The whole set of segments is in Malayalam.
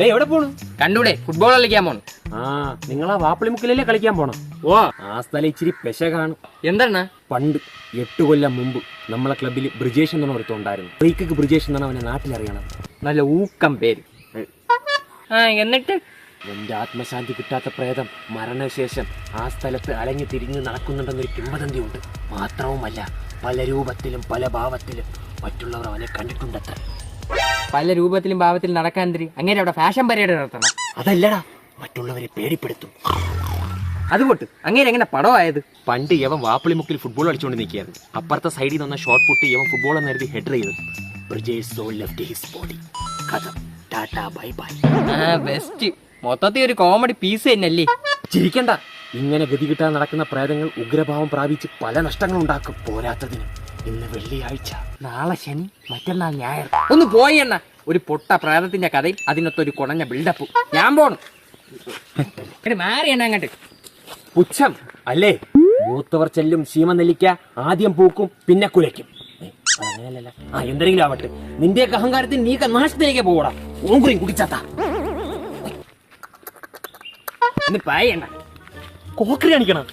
എവിടെ പോണു? കണ്ടൂടെ, ഫുട്ബോൾ കളിക്കാൻ പോണം. ആ, നിങ്ങളാ വാപ്പിളിമുക്കിലല്ലേ കളിക്കാൻ പോണം? ഓ, ആ സ്ഥലം ഇച്ചിരി പെശ കാണും. എന്താണ്? പണ്ട് 8 കൊല്ലം മുമ്പ് നമ്മളെ ക്ലബ്ബിൽ ബ്രിജേഷ് എന്ന് ഒരുത്തുണ്ടായിരുന്നു. ഫ്രീക്കിക്ക് ബ്രിജേഷ് എന്നാണ് അവനെ നാട്ടിലറിയണം. നല്ല ഊക്കം പേര്. എന്നിട്ട് എന്റെ ആത്മശാന്തി കിട്ടാത്ത പ്രേതം മരണശേഷം ആ സ്ഥലത്ത് അലഞ്ഞു തിരിഞ്ഞു നടക്കുന്നുണ്ടെന്നൊരു കിംവദന്തി ഉണ്ട്. മാത്രവുമല്ല, പല രൂപത്തിലും പല ഭാവത്തിലും മറ്റുള്ളവർ അവനെ കണ്ടിട്ടുണ്ടത്ര. പല രൂപത്തിലും ഭാവത്തിലും നടക്കാൻ അങ്ങനെ അവിടെ ഫാഷൻ പരേഡ് നടത്തണം. അതല്ലടാ, മറ്റുള്ളവരെ പേടിപ്പെടുത്തും. അതുകൊണ്ട് അങ്ങനെ എങ്ങനെ പടമായത്? പണ്ട് യവൻ വാപ്പിളിമുക്കിൽ ഫുട്ബോൾ കളിച്ചുകൊണ്ട് നിൽക്കുകയായിരുന്നു. അപ്പുറത്തെ സൈഡിൽ നിന്ന് ഷോട്ട് പുട്ട് യവൻ ഫുട്ബോൾ നേരത്തെ ഹെഡർ ചെയ്തു. Brijesh soul left his body. കഥ ടാറ്റാ ബൈ ബൈ. ബെസ്റ്റ്. മൊത്തത്തിൽ ഒരു കോമഡി പീസ് തന്നെയല്ലേ? ചിരിക്കണ്ട. ഇങ്ങനെ ഗതി കിട്ടാൻ നടക്കുന്ന പ്രേതങ്ങൾ ഉഗ്രഭാവം പ്രാപിച്ച് പല നഷ്ടങ്ങളും ഉണ്ടാക്കും. പോരാത്തതിന് ഇന്ന് വെള്ളിയാഴ്ച, നാളെ ശനി, മറ്റന്നാൾ ഞായർ. ഒന്ന് പോയി എണ്ണ. ഒരു പൊട്ട പ്രേതത്തിന്റെ കഥയും അതിനൊത്തൊരു കുണഞ്ഞ ബിൽഡപ്പ്. ഞാൻ പോണു. മാറി എണ്ണ അങ്ങോട്ട്. പുച്ഛം അല്ലേ? മൂത്തവർ ചെല്ലും ശീമനെല്ലിക്ക ആദ്യം പൂക്കും പിന്നെ കുലയ്ക്കും. അങ്ങനെയല്ല. എന്തെങ്കിലും ആവട്ടെ, നിന്റെയൊക്കെ അഹങ്കാരത്തിൽ നീക്ക നാശത്തിലേക്ക് പോകടാ. ഓങ്കുറിയും കുടിച്ചാത്ത പായണ്ണ കോക്കറി കാണിക്കണം.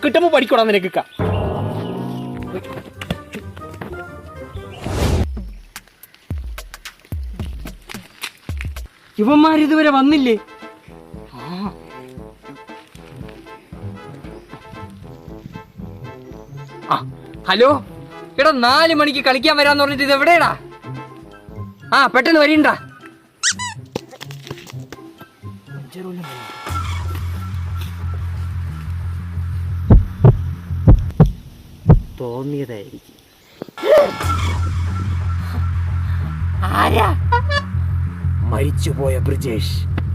കിട്ടുമ്പോ പഠിക്കോടാ നിനക്ക്. ഇവന്മാരിതുവരെ വന്നില്ലേ? ഹലോ എടാ, 4 മണിക്ക് കളിക്കാൻ വരാന്ന് പറഞ്ഞിട്ട് ഇത് എവിടെയാടാ? പെട്ടെന്ന് വരീണ്ടാ. തോന്നിയതായിരിക്കും. ആരാ? മരിച്ചുപോയ ബ്രിജേഷ്,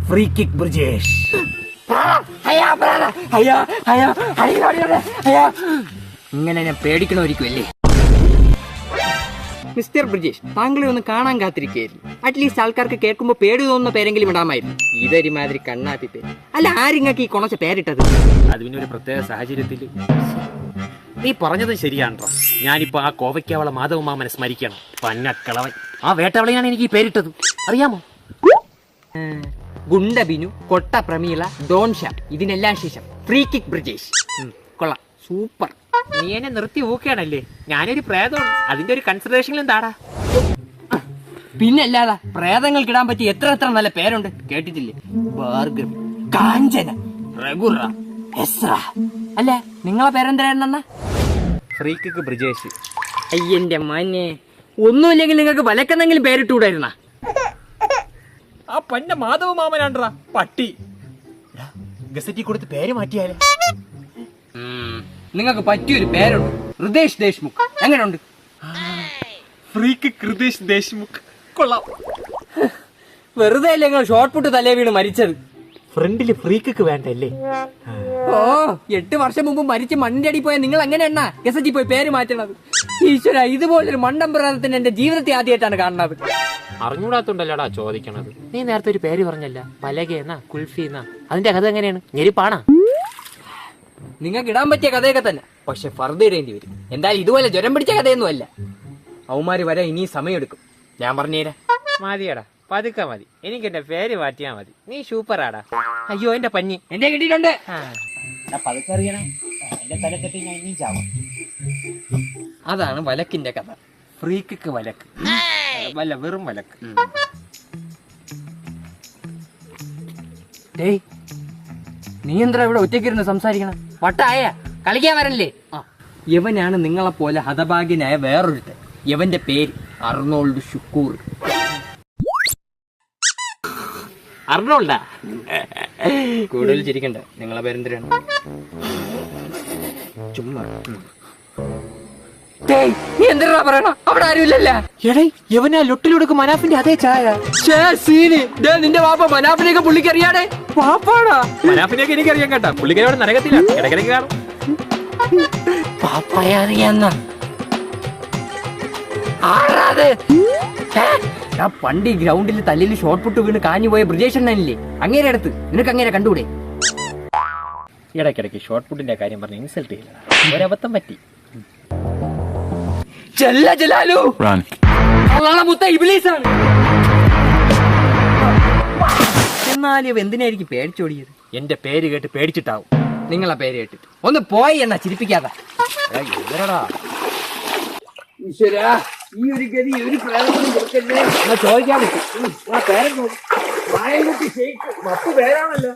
ഫ്രീ കിക്ക് ബ്രിജേഷ്. ഇങ്ങനെ ഞാൻ പേടിക്കണമായിരിക്കും അല്ലേ? മിസ്റ്റർ ബ്രിജേഷ്, താങ്കളെ ഒന്ന് കാണാൻ കാത്തിരിക്കുകയായിരുന്നു. അറ്റ്ലീസ്റ്റ് ആൾക്കാർക്ക് കേൾക്കുമ്പോൾ പേടി തോന്നുന്ന പേരെങ്കിലും ഇടാമായിരുന്നു. ഇതൊരുമാതിരി കണ്ണാപ്പി പേര്. അല്ല, ആരിങ്ങക്ക് ഈ കൊണച്ച പേരിട്ടത്? അത് പിന്നെ ഒരു പ്രത്യേക സാഹചര്യത്തിൽ. നീ പറഞ്ഞത് ശരിയാണോ? ഞാനിപ്പോ ആ കോവയ്ക്കാവള മാധവമാമനെ സ്മരിക്കണം. പന്നക്കളവൻ. ആ വേട്ടവളയാണ് എനിക്ക് ഈ പേരിട്ടത്. അറിയാമോ? ഗുണ്ട ബിനു, കൊട്ട പ്രമീള, ഡോൺഷ, ഇതിനെല്ലാം ശേഷം ഫ്രീ കിക്ക് ബ്രിജേഷ്. കൊള്ളാം, സൂപ്പർ. നീ എന്നെ നിർത്തി ഊക്കുകയാണല്ലേ? ഞാനൊരു പ്രേതമാണ്. അതിന്റെ ഒരു കൺസിഡറേഷനിലും താടാ. പിന്നല്ലാതെ പ്രേതങ്ങൾക്കിടാൻ പറ്റിയ എത്ര നല്ല പേരുണ്ട് കേട്ടിട്ടില്ലേ? ഭാർഗവി, കാഞ്ചന, റഘുറ, എസ്ര. അല്ല, നിങ്ങളെ പേരെന്തായിരുന്ന? Free kick Brijesh. അയ്യന്റെ മനെ, ഒന്നുമില്ലെങ്കിൽ നിങ്ങൾക്ക് വലക്കെന്നെങ്കിലും പേരിട്ടുകൂടായിരുന്ന? ആ പന്ന മാധവ മാമനാണ്ടാ പട്ടി. ഗസറ്റി കൊടുത്ത് പേര് മാറ്റിയാലേ? നിങ്ങൾക്ക് പറ്റിയൊരു പേരുണ്ട്, ഹൃദേശ് ദേശ്മുഖ്. എങ്ങനെയുണ്ട്? Free kick Hridesh Deshmukh. കൊള്ളാം. വെറുതെ അല്ലേ നിങ്ങൾ ഷോർട്ട് പുട്ട് തലേ വീണ് മരിച്ചത്? ഫ്രണ്ടില് ഫ്രീ കിക്ക് വേണ്ടല്ലേ? 8 വർഷം മുമ്പ് മരിച്ച് മണ്ണിന്റെ അടി പോയ നിങ്ങൾ എങ്ങനെ എണ്ണ ഗസറ്റി പോയി പേര് മാറ്റണത്? ഈശ്വര, ഇതുപോലൊരു മണ്ടംപ്രാതത്തിന് എന്റെ ജീവിതത്തെ ആദ്യമായിട്ടാണ് കാണുന്നത്. അറിഞ്ഞൂടാത്തോണ്ടല്ലോടാ ചോദിക്കണത്. നീ നേരത്തെ ഒരു പേര് പറഞ്ഞല്ല, പലകയെന്നാ കുൽഫി എന്നാ. അതിന്റെ കഥ എങ്ങനെയാണ്? ഞെരിപ്പാണാ? നിങ്ങൾക്ക് ഇടാൻ പറ്റിയ കഥയൊക്കെ തന്നെ, പക്ഷെ ഫർദ് ഇടേണ്ടി വരും. എന്തായാലും ഇതുപോലെ ജ്വരം പിടിച്ച കഥയൊന്നും അല്ല. അവന്മാര് വരാൻ ഇനി സമയമെടുക്കും. ഞാൻ പറഞ്ഞുതരാം. മതിയടാ, പതുക്കെ മതി. എനിക്ക് എന്റെ പേര് മാറ്റിയാ മതി. നീ സൂപ്പറാടാ. അയ്യോ, എന്റെ പഞ്ഞി എന്റെ കിട്ടിയിട്ടുണ്ട്. പതുക്കെ അറിയണം. എന്റെ തലക്കെട്ടി ഞാൻ ഇനിയും ചാവും. അതാണ് വലക്കിന്റെ കഥ. ഫ്രീ കിക്ക് വലക്ക്. വല്ല വെറും വലക്ക്. നീ എന്താ ഇവിടെ ഒറ്റയ്ക്കിരുന്ന് സംസാരിക്കണം? വട്ടായ കളിക്കാൻ വരല്ലേ? യവനാണ് നിങ്ങളെപ്പോലെ ഹതഭാഗ്യനായ വേറൊരുത്തൻ. യവന്റെ പേര് അർണോൾഡ് ഷുക്കൂർ. അർണോൾഡാ? കൂടുതൽ ചിരിക്കണ്ട. നിങ്ങളെ പേരെന്തിനാണ്? ചുമ്മാ. നീ എന്തിനാ പറയണ? അവിടെ ആരുമില്ലല്ലേ? എടേ, യവനാ ലൊട്ടിലൊടുക്ക് മനാഫിന്റെ അതേ ചായ. നിന്റെ വാപ്പ മനാഫിനെയൊക്കെ പുള്ളിക്ക് അറിയാടെ? പാപ്പാടാ. മനാഫിനെയൊക്കെ എനിക്കറിയാൻ കേട്ടാ. പുള്ളിക്കാരോട് നരകത്തില്ല, ഇടയ്ക്കിടയ്ക്ക് കാണും. പാപ്പായ അറിയാന്ന പണ്ട് ഈ ഗ്രൗണ്ടിൽ തല്ലിൽ ഷോർട്ട് പുട്ട് വീണ് കാഞ്ഞു പോയ ബ്രിജേഷ് അണ്ണനില്ലേ? അങ്ങേരെ അടുത്ത് നിനക്ക് അങ്ങനെ കണ്ടുകൂടെ? ഇടയ്ക്കിടയ്ക്ക് ഷോർട്ട് പുട്ടിന്റെ കാര്യം പറഞ്ഞ് ഇൻസൾട്ട് ചെയ്യില്ല. ഒരബദ്ധം പറ്റി. ജലാലു മുത്ത ഇബ്ലീസാണ്. എന്നാലും ഇവ എന്തിനായിരിക്കും പേടിച്ചോടിയത്? എന്റെ പേര് കേട്ട് പേടിച്ചിട്ടാവും. നിങ്ങളെ പേര് കേട്ടിട്ട് ഒന്ന് പോയി എന്നാ ചിരിപ്പിക്കാതെ. എന്തരടാ ഈശ്വരാ, ഈ ഒരു ഗതി ഒരു പ്രേതത്തിനും കൊടുക്കല്ലേ. എന്നാ ചോദിക്കാൻ പറ്റും. പേരെന്തോ? വായൻകുട്ടി ഷെയ്ഖ്. 10 പേരാണല്ലോ.